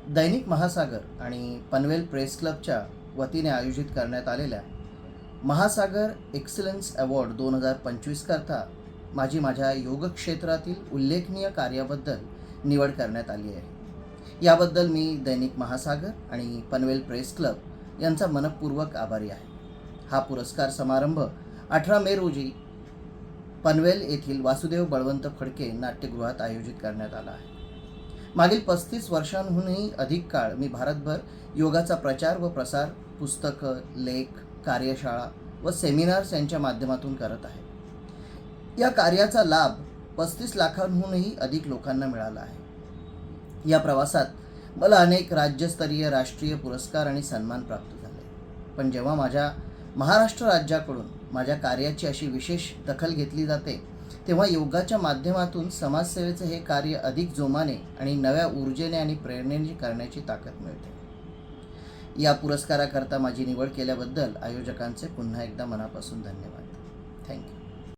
दैनिक महासागर आणि पनवेल प्रेस क्लबच्या वतीने आयोजित करण्यात आलेल्या महासागर एक्सलन्स अवॉर्ड 2025 करता माझ्या योग क्षेत्रातील उल्लेखनीय कार्याबद्दल निवड करण्यात आली आहे। याबद्दल मी दैनिक महासागर आणि पनवेल प्रेस क्लब यांचा मनपूर्वक आभारी आहे। हा पुरस्कार समारंभ 18 मे रोजी पनवेल येथील वासुदेव बळवंत फडके नाट्यगृहात आयोजित करण्यात आला आहे। मागील 35 वर्षांहूनही अधिक काळ मी भारतभर योगाचा प्रचार व प्रसार पुस्तकं, लेख, कार्यशाळा व सेमिनार्स यांच्या माध्यमातून करत आहे। या कार्याचा लाभ 35 लाखांहूनही अधिक लोकांना मिळाला आहे। या प्रवासात मला अनेक राज्यस्तरीय, राष्ट्रीय पुरस्कार आणि सन्मान प्राप्त झाले। पण जेव्हा माझ्या महाराष्ट्र राज्याकडून माझ्या कार्याची अशी विशेष दखल घेतली जाते, तेव्हा योगाच्या माध्यमातून समाजसेवेचे हे कार्य अधिक जोमाने आणि नव्या ऊर्जेने आणि प्रेरणेने करण्याची ताकद मिळते। या पुरस्काराकरता माझी निवड केल्याबद्दल आयोजकांचे पुन्हा एकदा मनापासून धन्यवाद। थँक्यू।